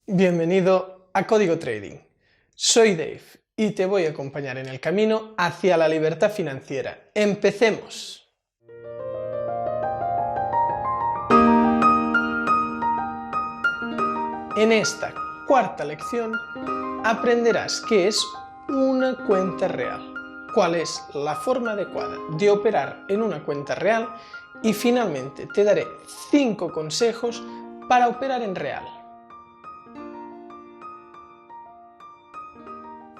Bienvenido a Código Trading. Soy Dave y te voy a acompañar en el camino hacia la libertad financiera. ¡Empecemos! En esta cuarta lección aprenderás qué es una cuenta real, cuál es la forma adecuada de operar en una cuenta real y finalmente te daré 5 consejos para operar en real.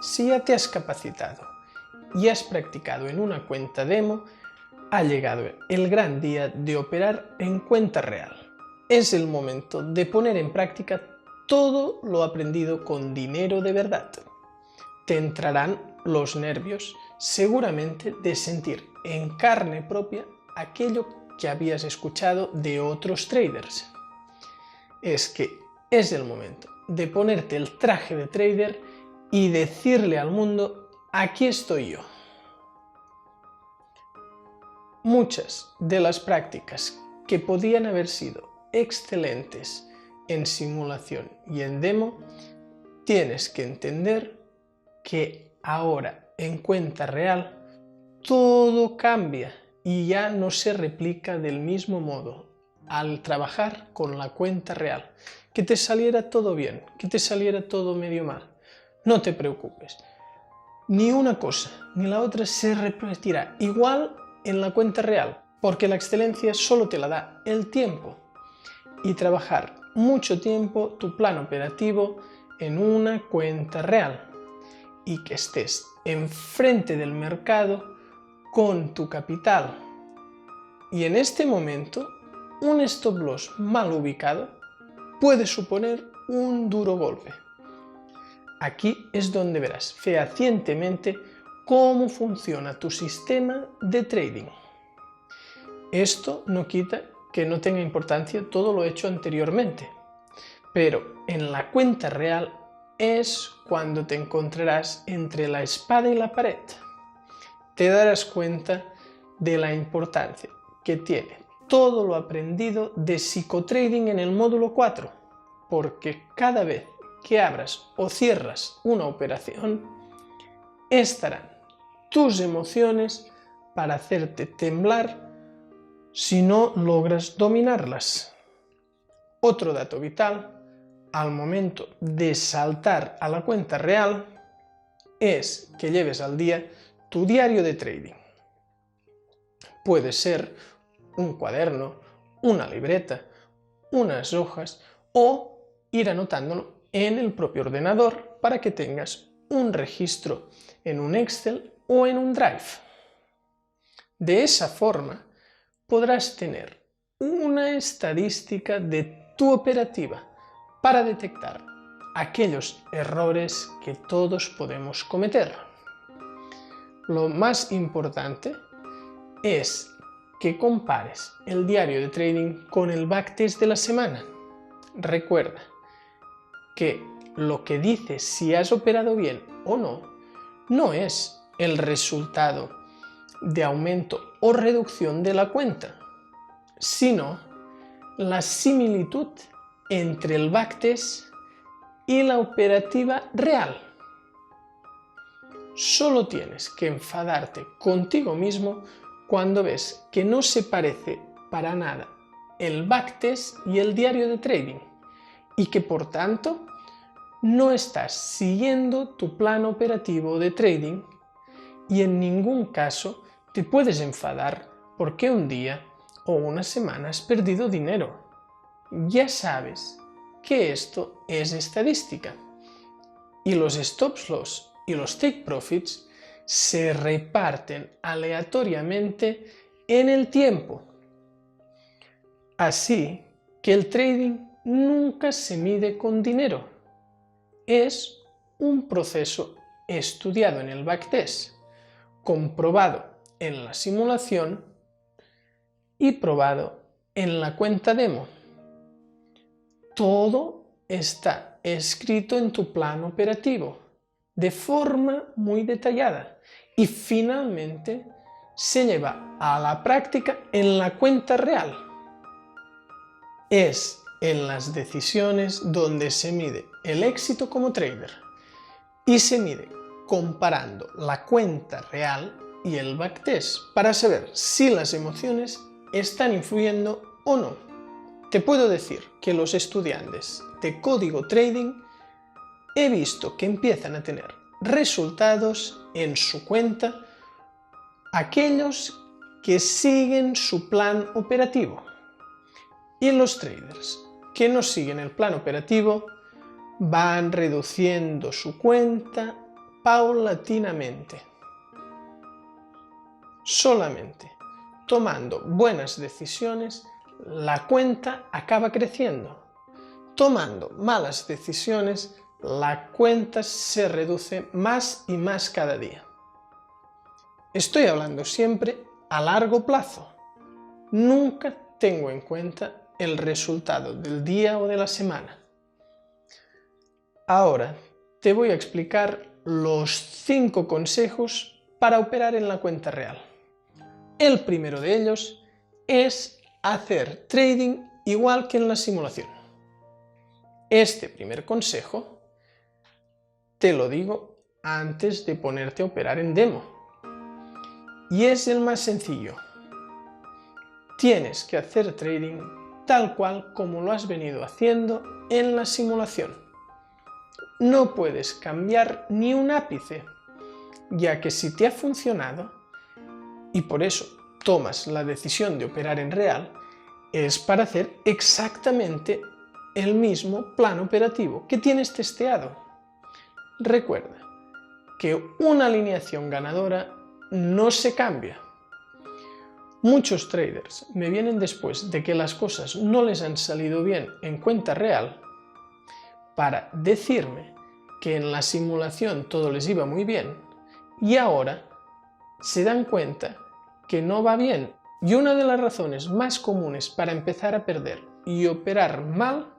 Si ya te has capacitado y has practicado en una cuenta demo, ha llegado el gran día de operar en cuenta real. Es el momento de poner en práctica todo lo aprendido con dinero de verdad. Te entrarán los nervios, seguramente, de sentir en carne propia aquello que habías escuchado de otros traders. Es que es el momento de ponerte el traje de trader y decirle al mundo: aquí estoy yo. Muchas de las prácticas que podían haber sido excelentes en simulación y en demo, tienes que entender que ahora en cuenta real todo cambia y ya no se replica del mismo modo al trabajar con la cuenta real. Que te saliera todo bien, que te saliera todo medio mal, no te preocupes. Ni una cosa ni la otra se repetirá igual en la cuenta real, porque la excelencia solo te la da el tiempo. Y trabajar mucho tiempo tu plan operativo en una cuenta real y que estés enfrente del mercado con tu capital. Y en este momento, un stop loss mal ubicado puede suponer un duro golpe. Aquí es donde verás fehacientemente cómo funciona tu sistema de trading. Esto no quita que no tenga importancia todo lo hecho anteriormente, pero en la cuenta real es cuando te encontrarás entre la espada y la pared. Te darás cuenta de la importancia que tiene todo lo aprendido de psicotrading en el módulo 4, porque cada vez que abras o cierras una operación, estarán tus emociones para hacerte temblar si no logras dominarlas. Otro dato vital al momento de saltar a la cuenta real es que lleves al día tu diario de trading. Puede ser un cuaderno, una libreta, unas hojas o ir anotándolo en el propio ordenador para que tengas un registro en un Excel o en un Drive. De esa forma podrás tener una estadística de tu operativa para detectar aquellos errores que todos podemos cometer. Lo más importante es que compares el diario de trading con el backtest de la semana. Recuerda que lo que dice si has operado bien o no es el resultado de aumento o reducción de la cuenta, sino la similitud entre el backtest y la operativa real. Solo tienes que enfadarte contigo mismo cuando ves que no se parece para nada el backtest y el diario de trading y que por tanto no estás siguiendo tu plan operativo de trading, y en ningún caso te puedes enfadar porque un día o una semana has perdido dinero. Ya sabes que esto es estadística y los stop loss y los take profits se reparten aleatoriamente en el tiempo. Así que el trading nunca se mide con dinero. Es un proceso estudiado en el backtest, comprobado en la simulación y probado en la cuenta demo. Todo está escrito en tu plan operativo de forma muy detallada y finalmente se lleva a la práctica en la cuenta real. Es en las decisiones donde se mide el éxito como trader y se mide comparando la cuenta real y el backtest para saber si las emociones están influyendo o no. Te puedo decir que los estudiantes de código trading he visto que empiezan a tener resultados en su cuenta aquellos que siguen su plan operativo, y los traders que no siguen el plan operativo van reduciendo su cuenta paulatinamente. Solamente tomando buenas decisiones, la cuenta acaba creciendo. Tomando malas decisiones, la cuenta se reduce más y más cada día. Estoy hablando siempre a largo plazo. Nunca tengo en cuenta el resultado del día o de la semana. Ahora te voy a explicar los 5 consejos para operar en la cuenta real. El primero de ellos es hacer trading igual que en la simulación. Este primer consejo te lo digo antes de ponerte a operar en demo. Y es el más sencillo. Tienes que hacer trading tal cual como lo has venido haciendo en la simulación. No puedes cambiar ni un ápice, ya que si te ha funcionado, y por eso tomas la decisión de operar en real, es para hacer exactamente el mismo plan operativo que tienes testeado. Recuerda que una alineación ganadora no se cambia. Muchos traders me vienen después de que las cosas no les han salido bien en cuenta real para decirme que en la simulación todo les iba muy bien y ahora se dan cuenta que no va bien. Y una de las razones más comunes para empezar a perder y operar mal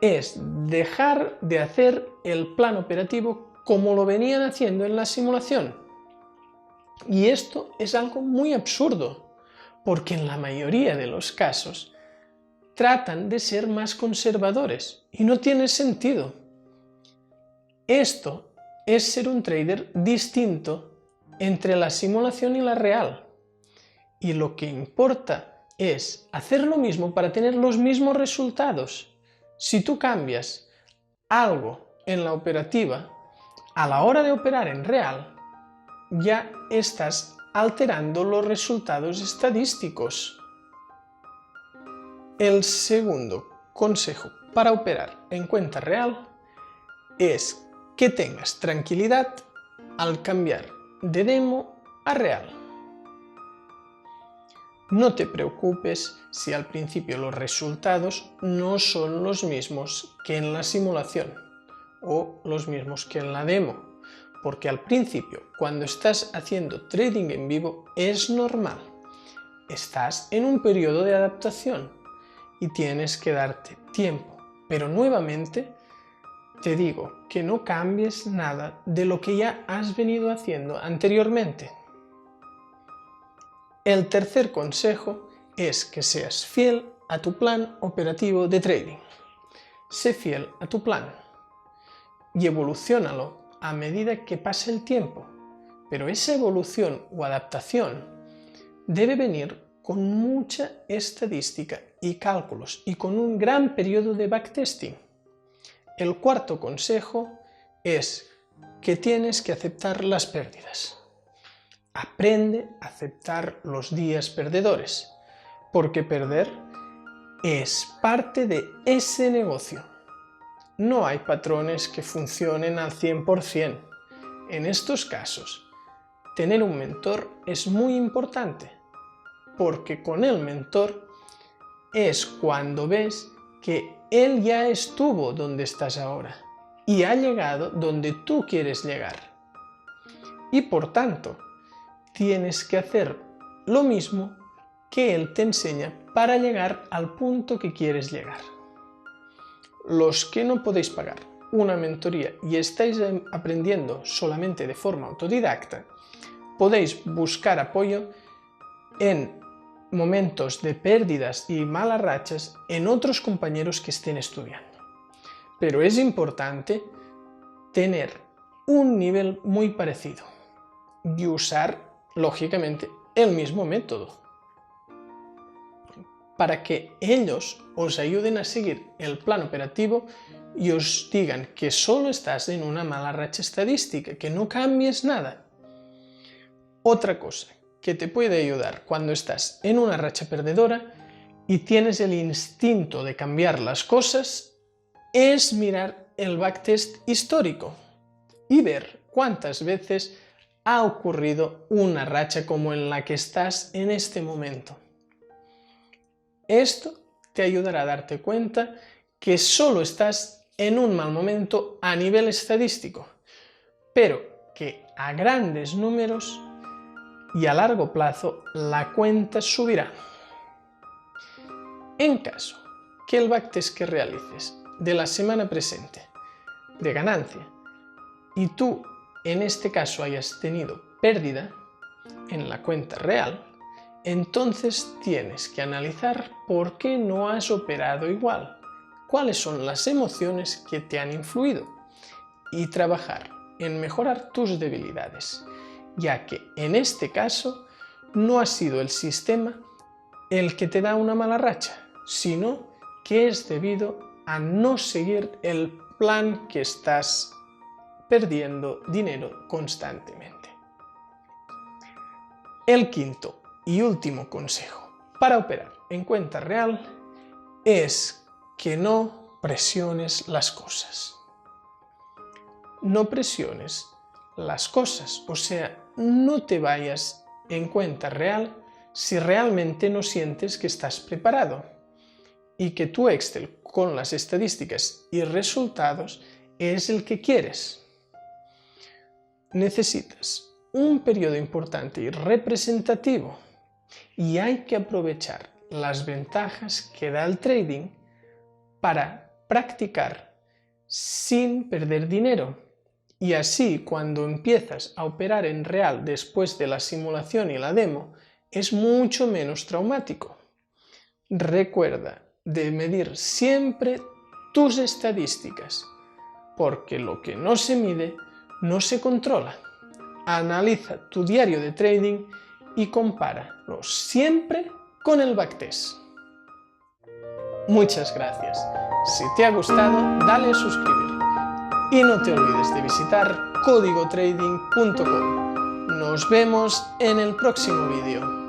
es dejar de hacer el plan operativo como lo venían haciendo en la simulación. Y esto es algo muy absurdo, porque en la mayoría de los casos tratan de ser más conservadores y no tiene sentido. Esto es ser un trader distinto entre la simulación y la real. Y lo que importa es hacer lo mismo para tener los mismos resultados. Si tú cambias algo en la operativa, a la hora de operar en real, ya estás alterando los resultados estadísticos. El segundo consejo para operar en cuenta real es que tengas tranquilidad al cambiar de demo a real. No te preocupes si al principio los resultados no son los mismos que en la simulación o los mismos que en la demo, porque al principio, cuando estás haciendo trading en vivo, es normal. Estás en un periodo de adaptación y tienes que darte tiempo, pero nuevamente te digo que no cambies nada de lo que ya has venido haciendo anteriormente. El tercer consejo es que seas fiel a tu plan operativo de trading. Sé fiel a tu plan y evoluciónalo a medida que pase el tiempo, pero esa evolución o adaptación debe venir con mucha estadística y cálculos y con un gran periodo de backtesting. El cuarto consejo es que tienes que aceptar las pérdidas. Aprende a aceptar los días perdedores, porque perder es parte de ese negocio. No hay patrones que funcionen al 100%. En estos casos, tener un mentor es muy importante, porque con el mentor es cuando ves que él ya estuvo donde estás ahora y ha llegado donde tú quieres llegar. Y por tanto, tienes que hacer lo mismo que él te enseña para llegar al punto que quieres llegar. Los que no podéis pagar una mentoría y estáis aprendiendo solamente de forma autodidacta, podéis buscar apoyo en momentos de pérdidas y malas rachas en otros compañeros que estén estudiando. pero es importante tener un nivel muy parecido y usar, lógicamente, el mismo método para que ellos os ayuden a seguir el plan operativo y os digan que solo estás en una mala racha estadística, que no cambies nada. Otra cosa que te puede ayudar cuando estás en una racha perdedora y tienes el instinto de cambiar las cosas es mirar el backtest histórico y ver cuántas veces ha ocurrido una racha como en la que estás en este momento. Esto te ayudará a darte cuenta que solo estás en un mal momento a nivel estadístico, pero que a grandes números y a largo plazo la cuenta subirá. En caso que el backtest que realices de la semana presente de ganancia y tú en este caso hayas tenido pérdida en la cuenta real, entonces tienes que analizar por qué no has operado igual, cuáles son las emociones que te han influido y trabajar en mejorar tus debilidades, ya que en este caso no ha sido el sistema el que te da una mala racha, sino que es debido a no seguir el plan que estás perdiendo dinero constantemente. El quinto y último consejo para operar en cuenta real es que no presiones las cosas. No presiones las cosas, o sea, no te vayas en cuenta real si realmente no sientes que estás preparado y que tu Excel con las estadísticas y resultados es el que quieres. Necesitas un periodo importante y representativo y hay que aprovechar las ventajas que da el trading para practicar sin perder dinero y así cuando empiezas a operar en real después de la simulación y la demo es mucho menos traumático. Recuerda de medir siempre tus estadísticas porque lo que no se mide no se controla. Analiza tu diario de trading y compáralo siempre con el backtest. Muchas gracias. Si te ha gustado, dale a suscribir. Y no te olvides de visitar códigotrading.com. Nos vemos en el próximo vídeo.